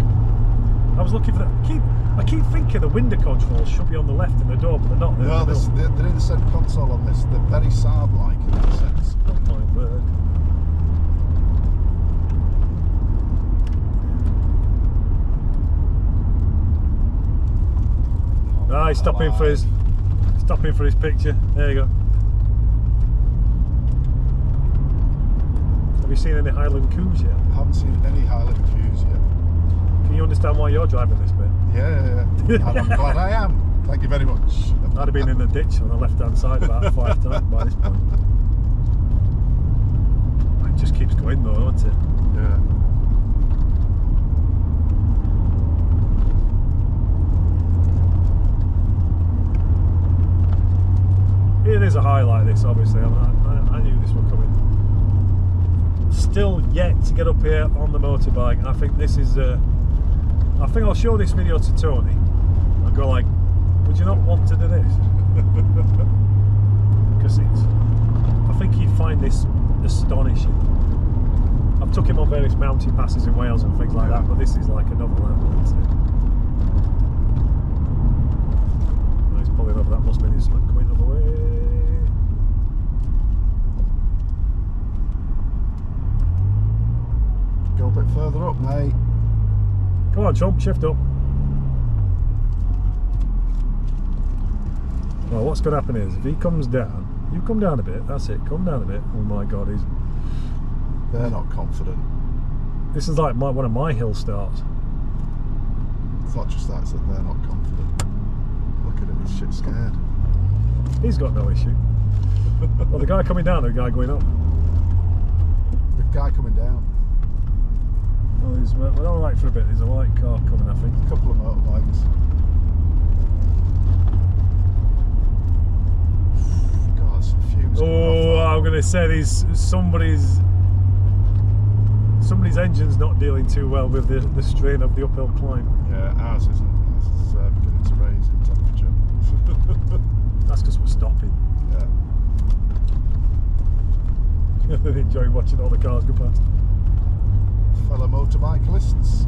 I was looking for that. I keep thinking the window controls should be on the left in the door, but they're not. No, they're in the centre console on this. They're very Saab-like in that sense. Oh my word. Ah, he's stopping for his picture. There you go. Have you seen any Highland Coues yet? I haven't seen any Highland Coues yet. Can you understand why you're driving this bit? Yeah. And I'm glad I am. Thank you very much. I'd have been in the ditch on the left-hand side about 5 times by this point. It just keeps going though, doesn't it? Yeah. It is a high like this, obviously. I knew this was coming. Still yet to get up here on the motorbike. I think this is. I think I'll show this video to Tony and go like, "Would you not want to do this?" Because I think he'd find this astonishing. I've took him on various mountain passes in Wales and things like that, but this is like another level, isn't it? Oh, he's pulling over. That must mean he's coming the other way. Go a bit further up, mate. Come on, chump, shift up. Well, what's going to happen is, if he comes down, you come down a bit, that's it, come down a bit. Oh my God, They're not confident. this is like one of my hill starts. It's not just that, it's that they're not confident. Look at him, he's shit scared. He's got no issue. Well, the guy coming down or the guy going up? The guy coming down. Oh, we're all right for a bit. There's a white car coming, I think. A couple of motorbikes. God, some fumes coming off Oh, that. I'm going to say somebody's somebody's engine's not dealing too well with the strain of the uphill climb. Yeah, ours isn't. Ours is beginning to raise in temperature. That's because we're stopping. Yeah. They enjoy watching all the cars go past. Fellow motorbikelists.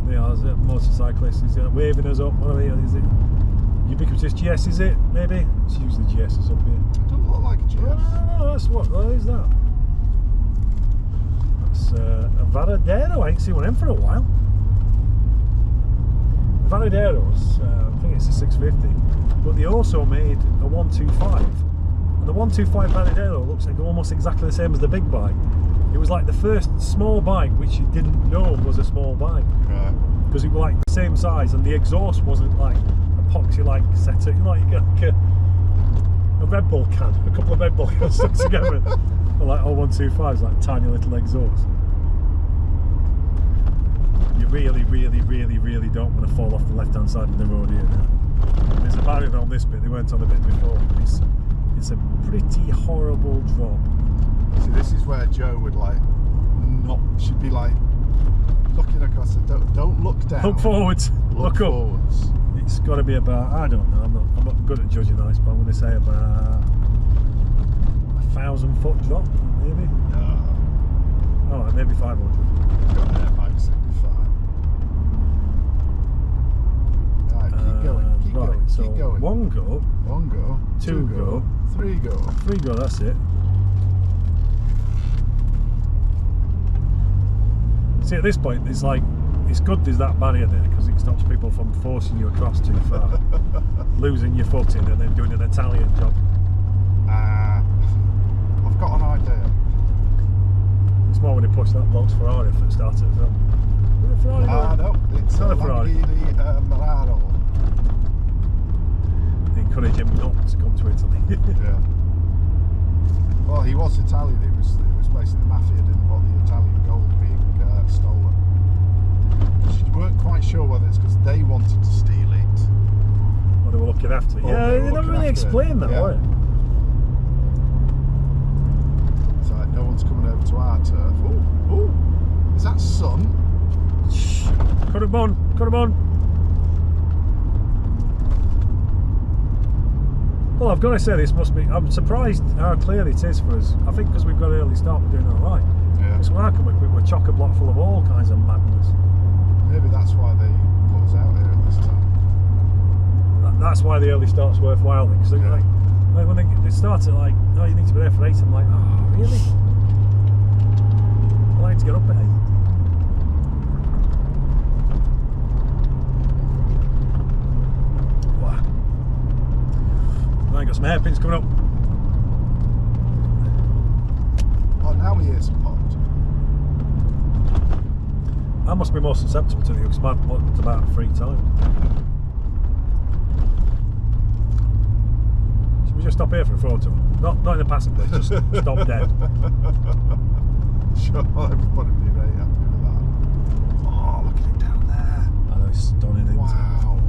They are motorcyclists. He's waving us up. What are they? Is it ubiquitous GS? Is it? Maybe it's usually GS's up here. It doesn't look like a GS. No, that's what is that? That's a Varadero. I ain't seen one of them for a while. The Varaderos, I think it's a 650, but they also made a 125. And the 125 Varadero looks like almost exactly the same as the big bike. It was like the first small bike which you didn't know was a small bike. Right. Because it was like the same size and the exhaust wasn't like epoxy like set it like a Red Bull can, a couple of Red Bull cans stuck together. But like all 125s, like tiny little exhaust. You really, really, really, really don't want to fall off the left hand side of the road here now. There's a barrier on this bit, they weren't on the bit before. It's a pretty horrible drop. See, this is where Joe would like should be like looking across the don't look down. Look forwards. Look up. Forwards. It's got to be about, I don't know, I'm not good at judging ice, but I'm going to say about 1,000 foot drop, maybe. No. Oh, maybe 500. Got an air bike 65. Right, keep going. Keep right, going. so keep going. one go, One go. two go, three go. three go. That's it. See, at this point, it's like it's good there's that barrier there because it stops people from forcing you across too far, losing your footing, and then doing an Italian job. I've got an idea. It's more when they push that bloke's Ferrari at the start of the film. Is it a Ferrari? No, it's not a a Ferrari. Lamborghini Milano. They encourage him not to come to Italy. Yeah. Well, he was Italian. It was basically the mafia didn't want the Italian gold being stolen. You weren't quite sure whether it's because they wanted to steal it. Or they were looking after it. Or Yeah, they were they never looking really after it. explained that, Yeah. were it? It's like no one's coming over to our turf. Ooh, is that sun? Shh. Cut him on, cut him on. Well, I've got to say, this must be. I'm surprised how clear it is for us. I think because we've got an early start, we're doing all right. Yeah. Because when I come up, we're chock a block full of all kinds of madness. Maybe that's why they put us out here at this time. That's why the early start's worthwhile. Because Yeah. like when they start at like, oh, you need to be there for 8. I'm like, oh, really? I like to get up at 8. Wow. Right, got some hairpins coming up. Oh, now we hear some pop. I must be more susceptible to the because my button's about 3 times. Should we just stop here for a photo? Not in the passing place, just stop dead. Sure, everybody would be very happy with that. Oh, look at it down there. I know, it's stunning, isn't it? Wow.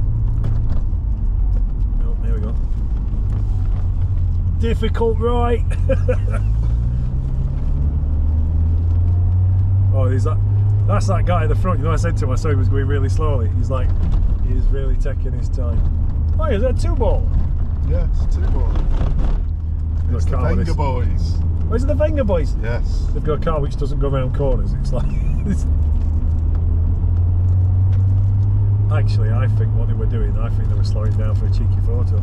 Oh, here we go. Difficult, right? Oh, that's that guy at the front. You know, I said to him, I saw he was going really slowly. He's really taking his time. Oh, is that a 2-ball? Yeah, it's a 2-ball. It's the Wenger boys. Oh, is it the Wenger boys? Yes. They've got a car which doesn't go around corners. It's like... Actually, I think what they were doing, I think they were slowing down for a cheeky photo.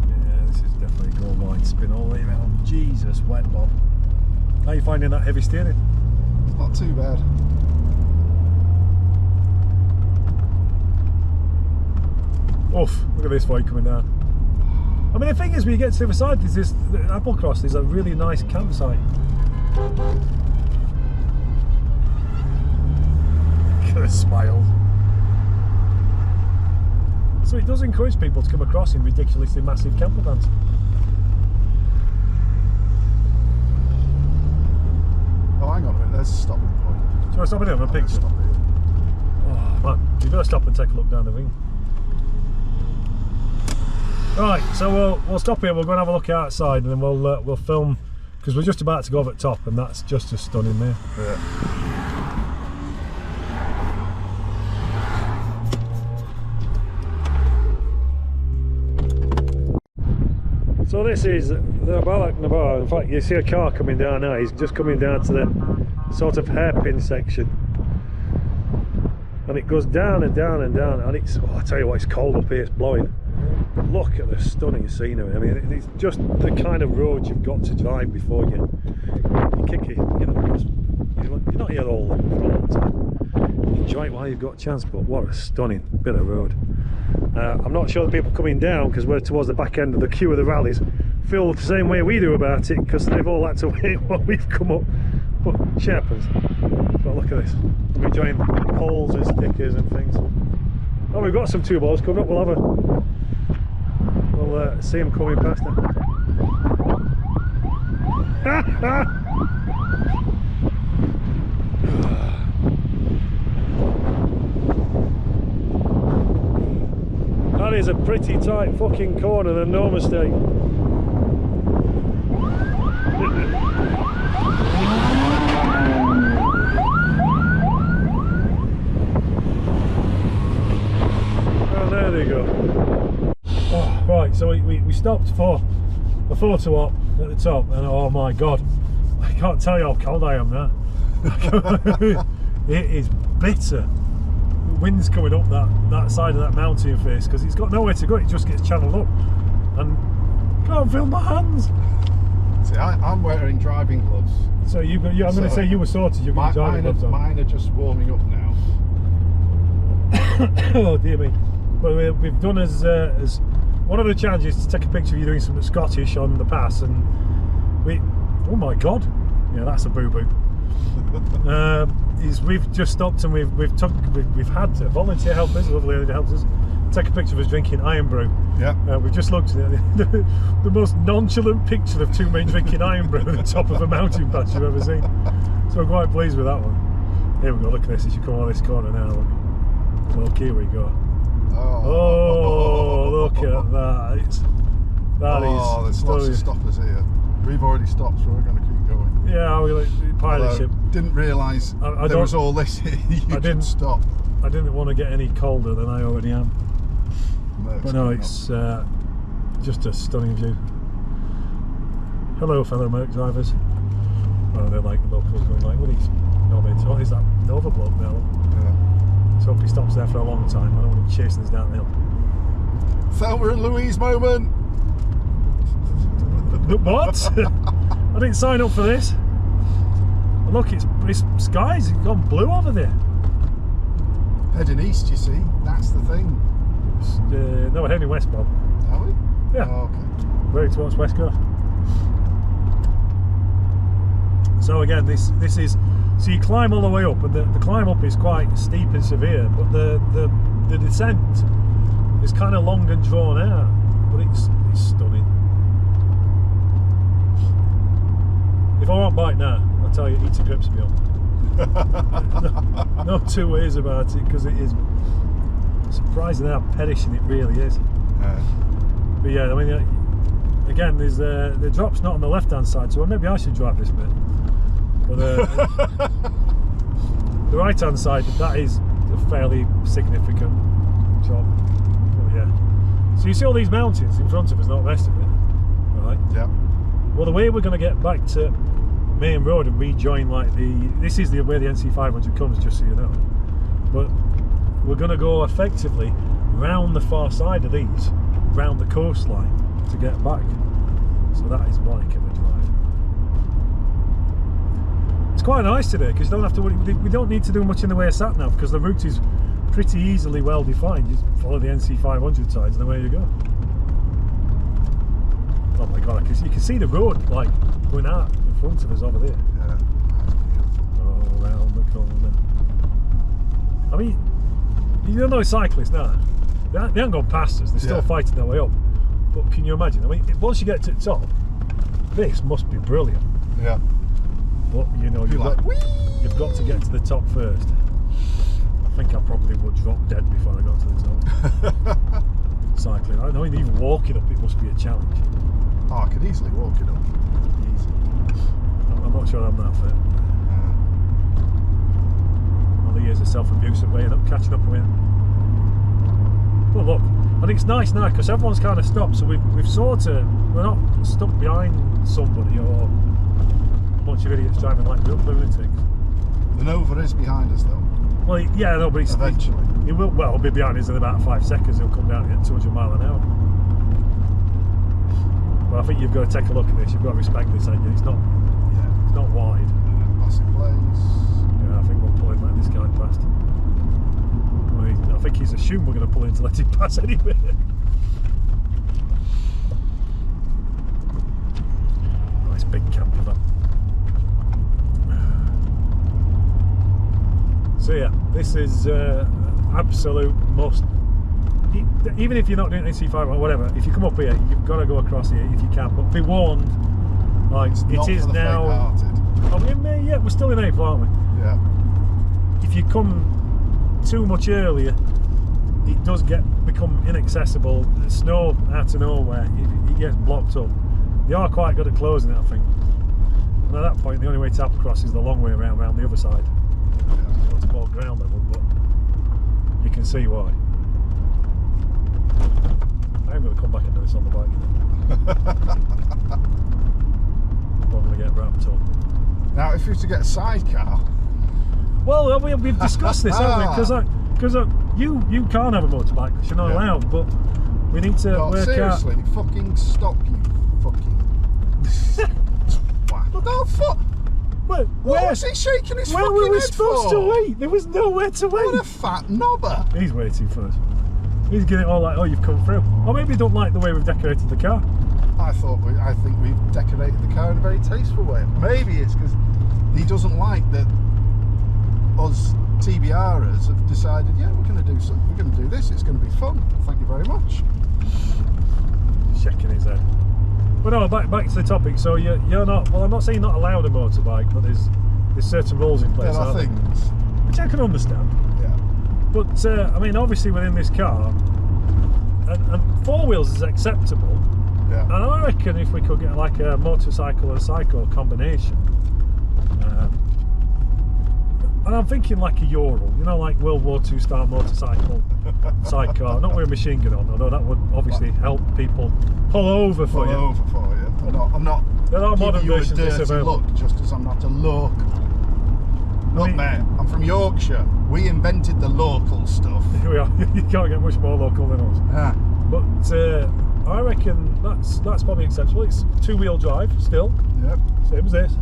Yeah, this is definitely a gold line spin all the way around. Jesus, wet Bob. How are you finding that heavy steering? It's not too bad. Oof, look at this fight coming down. I mean, the thing is, when you get to the other side, there's this Applecross, there's a really nice campsite. Could have smiled. So it does encourage people to come across in ridiculously massive camper vans. Oh, hang on a minute, there's a stopping point. Do you want to stop in here and have a picture? Stop here. Oh, man, you've got to stop and take a look down the wing. Right, so we'll stop here. We'll go and have a look outside, and then we'll film because we're just about to go up at top, and that's just as stunning there. Yeah. So this is the Balak Nabar. In fact, you see a car coming down now. He's just coming down to the sort of hairpin section, and it goes down and down and down. And it's, oh, I tell you what, it's cold up here. It's blowing. But look at the stunning scenery. I mean, it's just the kind of road you've got to drive before you kick it. You know, because you're not here all the time. Enjoy it while you've got a chance. But what a stunning bit of road. I'm not sure the people coming down, because we're towards the back end of the queue of the rallies, feel the same way we do about it, because they've all had to wait while we've come up. But shit happens. But look at this. I'm enjoying poles and stickers and things. Oh, we've got some 2-balls coming up. We'll see them coming past now. That is a pretty tight fucking corner, and no mistake. Oh, there they go. Oh, right, so we stopped for a photo op at the top, and oh my god, I can't tell you how cold I am now. It is bitter. Wind's coming up that side of that mountain face, because it's got nowhere to go. It just gets channeled up, and can't feel my hands. See, I'm wearing driving gloves. So I'm going to say you were sorted. You're getting driving gloves on. Mine are just warming up now. Oh dear me. Well, we've done as one of the challenges to take a picture of you doing something Scottish on the pass, and oh my god, yeah, that's a boo boo. Is we've just stopped, and we've had a volunteer help us, a lovely lady helped us take a picture of us drinking Iron Brew. Yeah. We've just looked at it, the most nonchalant picture of two men drinking Iron Brew at the top of a mountain pass you've ever seen. So I'm quite pleased with that one. Here we go, look at this as you come on this corner now. Look, here we go. Oh, look at that. There's lots of stoppers here. We've already stopped, so we're going to keep going. Yeah, we're going to pilot ship. Didn't realise there was all this here. You didn't stop. I didn't want to get any colder than I already am. But no, it's just a stunning view. Hello, fellow Merc drivers. Oh, they're like the locals going like, what is that Nova bloke now? Yeah. Let's hope he stops there for a long time. I don't want him chasing us down the hill. Thelma and Louise moment. What? I didn't sign up for this. Look, it's skies. It's gone blue over there. Heading east, you see. That's the thing. No, we're heading west, Bob. Are we? Yeah. Oh, okay. Very towards West Coast. So again, this is, so you climb all the way up, and the climb up is quite steep and severe, but the descent is kind of long and drawn out, but it's stunning. If I want bike now, I'll tell you, eat to grips me on. No two ways about it, because it is surprising how perishing it really is. But yeah, I mean, again, there's the drop's not on the left hand side, so maybe I should drive this bit. But the right hand side, that is a fairly significant drop. But yeah, so you see all these mountains in front of us, not the rest of it, right? Yeah. Well, the way we're going to get back to main road and rejoin, like this is where the NC500 comes, just so you know. But we're going to go effectively round the far side of these, round the coastline to get back. So that is like of a drive. It's quite nice today, because you don't have to. We don't need to do much in the way of sat nav, because the route is pretty easily well defined. You just follow the NC500 signs and away you go. Oh my god, you can see the road like going out in front of us over there. Yeah. Oh, around the corner. I mean, you know, cyclists now, they haven't gone past us, they're still fighting their way up. But can you imagine? I mean, once you get to the top, this must be brilliant. Yeah. But you know, you've got to get to the top first. I think I probably would drop dead before I got to the top. Cycling, I know, even walking up it must be a challenge. Oh, I could easily walk it up. Easy. I'm not sure I'm that fit. All the years of self-abuse of weighing up, catching up with him. But look, I think it's nice now because everyone's kind of stopped, so we're not stuck behind somebody or a bunch of idiots driving like lunatics. The Nova is behind us though. Well, yeah, no, but eventually. He will, well, he'll be behind us in about 5 seconds. He'll come down at 200 miles an hour. But I think you've got to take a look at this. You've got to respect this, ain't you? It's not wide. Massive place. Yeah, I think we'll pull in, let this guy past. I think he's assumed we're going to pull in to let him pass anyway. Nice big camper van. So yeah, this is absolute must. Even if you're not doing NC5 or whatever, if you come up here, you've got to go across here if you can. But be warned, like it is now. Oh, yeah, we're still in April, aren't we? Yeah. If you come too much earlier, it does become inaccessible. The snow out of nowhere, it gets blocked up. They are quite good at closing it, I think. And at that point, the only way to tap across is the long way around the other side. So it's more ground level, but you can see why. I'm going to come back and do this on the bike. I'm going to get wrapped up. Now, if you were to get a sidecar. Well, we've discussed this, haven't we? Because you can't have a motorbike because you're not allowed, but we need to work seriously, out. fucking stop, you fucking. What the fuck? What was he shaking his fucking head for? Where were we supposed to wait? There was nowhere to wait. What a fat knobber. He's waiting for us. He's getting it all like, oh, you've come through. Or maybe he don't like the way we've decorated the car. I think we've decorated the car in a very tasteful way. Maybe it's because he doesn't like that us TBRers have decided, yeah, we're going to do something. We're going to do this. It's going to be fun. Thank you very much. Shaking his head. But no, back to the topic. So you're not. Well, I'm not saying you're not allowed a motorbike, but there's certain rules in place. There are things which I can understand. Yeah. But I mean, obviously within this car, and 4 wheels is acceptable. Yeah. And I reckon if we could get like a motorcycle and cycle combination, and I'm thinking like a Ural, you know, like World War II style motorcycle sidecar, not with a machine gun on, although that would obviously help people pull over for you. I'm not there are modern giving you a versions dirty available. look just as I'm not a look. Look, mate, I'm from Yorkshire. We invented the local stuff. Here we are. You can't get much more local than us. Yeah. But I reckon that's probably acceptable. It's 2-wheel drive still. Yep. Same as this.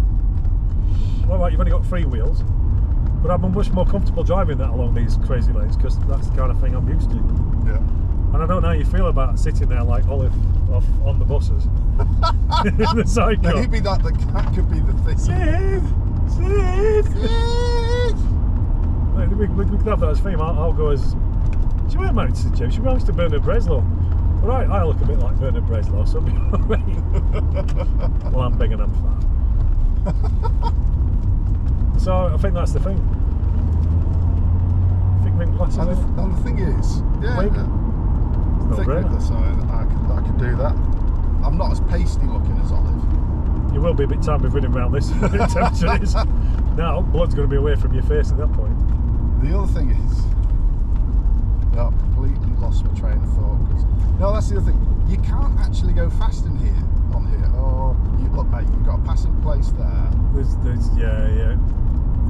All right, you've only got 3 wheels. But I'm much more comfortable driving that along these crazy lanes because that's the kind of thing I'm used to. Yeah. And I don't know how you feel about sitting there like Olive off on the buses. In the sidecar. Maybe that could be the thing. Sid! We could have that as theme. I'll go as. She weren't married to Jim, she married to Bernard Breslow. But I look a bit like Bernard Breslow, so it'll be alright. Well, I'm big and I'm fat. So I think that's the thing. Thick rim glasses. And the thing is, Thick rim, so I could do that. I'm not as pasty looking as Olive. You will be a bit tired with running around this temperature is. Now blood's going to be away from your face at that point. The other thing is, I've completely lost my train of thought. No, that's the other thing. You can't actually go fast on here. Oh, look, mate, you've got a passing place there. Yeah.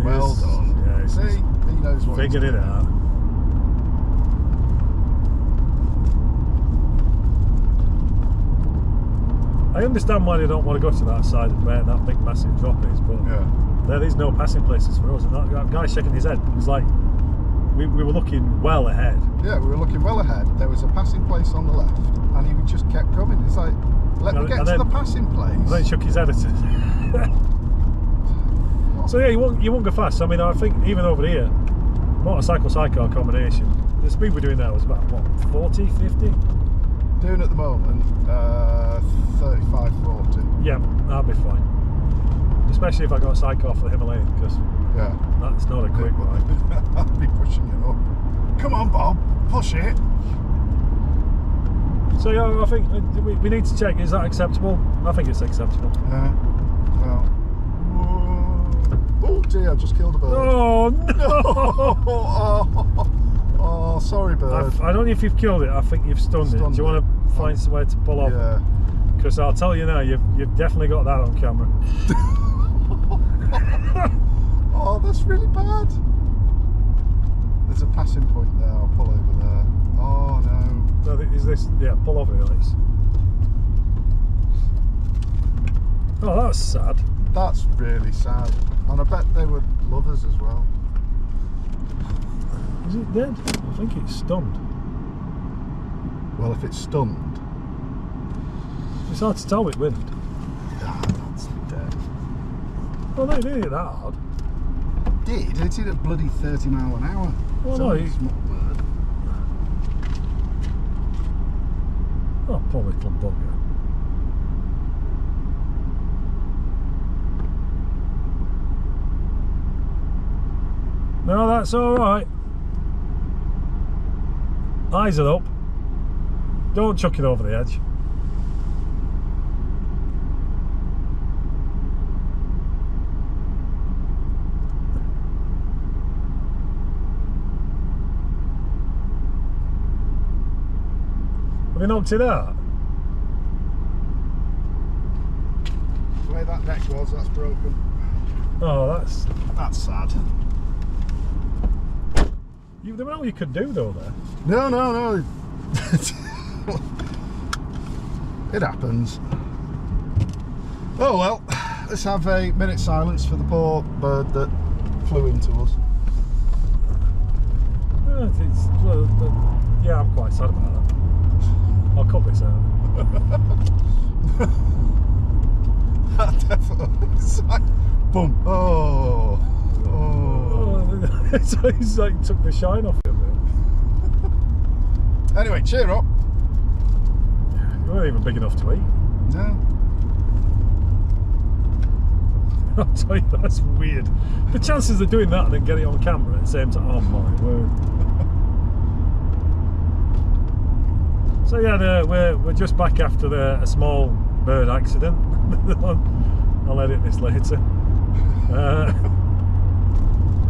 Well done. Yeah, see, he knows what figured it out. I understand why they don't want to go to that side where that big massive drop is, but there is no passing places for us. And that guy shaking his head was like, we were looking well ahead. Yeah, we were looking well ahead. There was a passing place on the left, and he just kept coming. It's like, let me get to the passing place. And then he shook his head at it. So yeah, you won't go fast. I mean, I think even over here, motorcycle sidecar combination, the speed we're doing now is about what, 40, 50? Doing at the moment 35, 40. Yeah, that'll be fine. Especially if I got a sidecar for the Himalayan, because that's not a quick ride. I'll be pushing you up. Come on, Bob, push it. So yeah, I think we need to check, is that acceptable? I think it's acceptable. Yeah. Well. Oh dear, I just killed a bird. Oh no! Oh, sorry, bird. I don't know if you've killed it. I think you've stunned it. Do you want to find somewhere to pull off? Yeah. Because I'll tell you now, you've definitely got that on camera. Oh, that's really bad. There's a passing point there. I'll pull over there. Oh no. So is this? Yeah, pull over here, Alex. Oh, that's sad. That's really sad. And I bet they were lovers as well. Is it dead? I think it's stunned. Well, if it's stunned, It's hard to tell with wind. that's dead. Well, they didn't hit that hard. Did? It hit a bloody 30 mile an hour. Well, It's no, only a small bird. Oh, poor little bugger. No, that's all right. Eyes are up. Don't chuck it over the edge. Have you knocked it out? The way that neck was, that's broken. Oh, That's sad. you don't know what you could do though there. No. It happens. Oh well, let's have a minute silence for the poor bird that flew into us. Yeah, I'm quite sad about that. I'll cut this out. That definitely was like, boom. Oh. It's like took the shine off it a bit. Anyway, cheer up. You weren't even big enough to eat. No. I'll tell you, that's weird. The chances of doing that and then getting it on camera at the same time, oh my word. So yeah, we're just back after a small bird accident. I'll edit this later.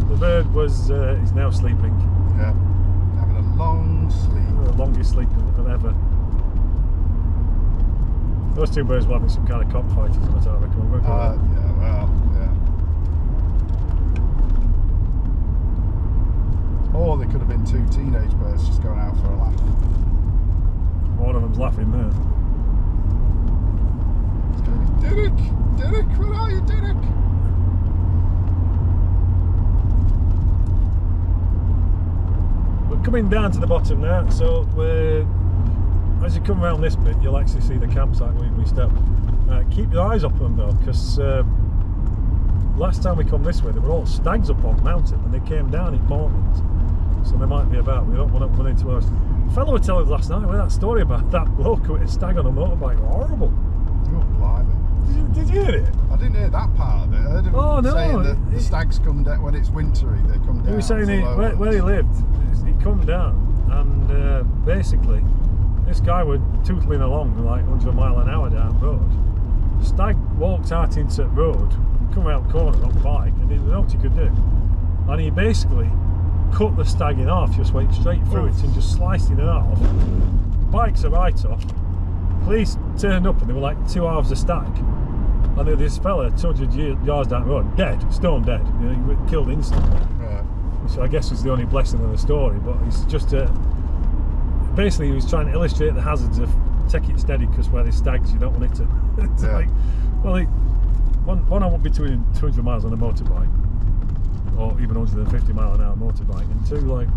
The bird is now sleeping. Yeah. Having a long sleep. The longest sleep of ever. Those two birds were having some kind of cockfight, isn't it? I reckon. Yeah, well, yeah. Or they could have been two teenage birds just going out for a laugh. One of them's laughing there. It's going to be, Derek, where are you, Derek? We're coming down to the bottom now, so as you come around this bit, you'll actually see the campsite where we stepped. Keep your eyes open though, because last time we come this way, there were all stags up on the mountain, and they came down in mornings, so they might be about. We don't want to run into us. A fellow was telling us last night with that story about that bloke who hit a stag on a motorbike. Horrible. Oh, blimey. Did you hear it? I didn't hear that part of it. I heard him saying that the stags come down when it's wintry. They come down. He was saying where he lived, he come down, and basically this guy was tootling along like 100 mile an hour down the road. Stag walked out into the road, come out the corner on the bike, and he didn't know what he could do. And he basically cut the stag in half, just went straight through it and just sliced it in half. Bikes are right off. Police turned up and they were like 2 halves of stag. And then this fella 200 yards down the road, dead, stone dead. You know, he was killed instantly. Right. Which I guess was the only blessing of the story, but it's just basically he was trying to illustrate the hazards of take it steady, because where there's stags you don't want it to it's like, well, one I won't be doing 200 miles on a motorbike or even 150 mile an hour motorbike, and two, like,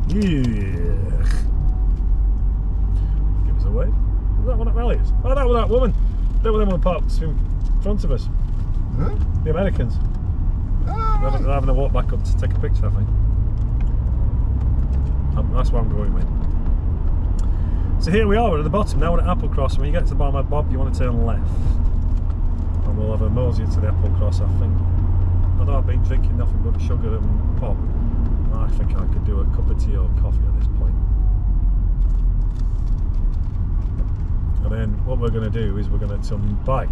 yeah, give us a wave. Was that one at Rallies? Oh, that was that woman. They were them on parked in front of us. Huh? The Americans. They're having a walk back up to take a picture, I think. That's where I'm going with. So here we are, we're at the bottom now, we're at Applecross. When you get to the bottom of Bob, you want to turn left. And we'll have a mosey to the Applecross, I think. Although I've been drinking nothing but sugar and pop, I think I could do a cup of tea or coffee at this point. And then what we're going to do is we're going to turn back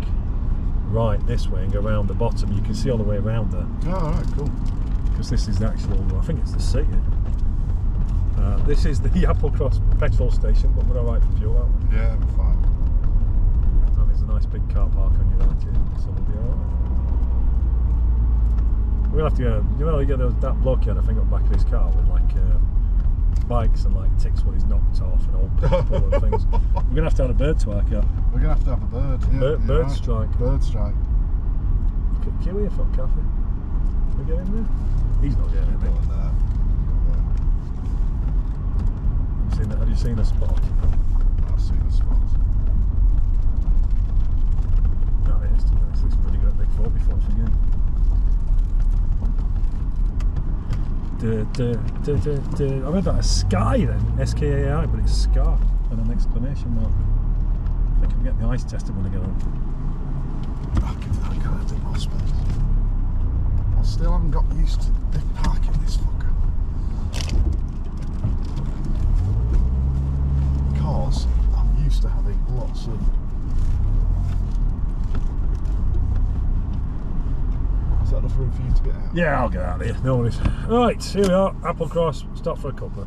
right this way and go around the bottom, you can see all the way around there. Oh, alright, cool. Because this is the actual, I think it's the seat. This is the Applecross petrol station, but we're alright for fuel, aren't we? Yeah, we're fine. And there's a nice big car park on your right here, so we'll be alright. We'll have to go, you know, you get that bloke he had, I think, on the back of his car with like bikes and like ticks when he's knocked off and all people and things. We're going to have a bird to our car. We're going to have a bird, yeah. Bird strike. Bird strike. Queue here for coffee. We get in there? He's not getting in there. Have you seen the spot? I've seen the spot. No, it is. It's pretty good at Big 4 before again. I read that as Sky then, S-K-A-I, but it's Scar and an exclamation mark. I think I'm getting the ice tested when I get home. I'll give that guy a bit more space. I still haven't got used to the parking this fucker. Because I'm used to having lots of... Is that enough room for you to get out? Yeah, I'll get out of here, no worries. Right, here we are, Applecross, stop for a cuppa.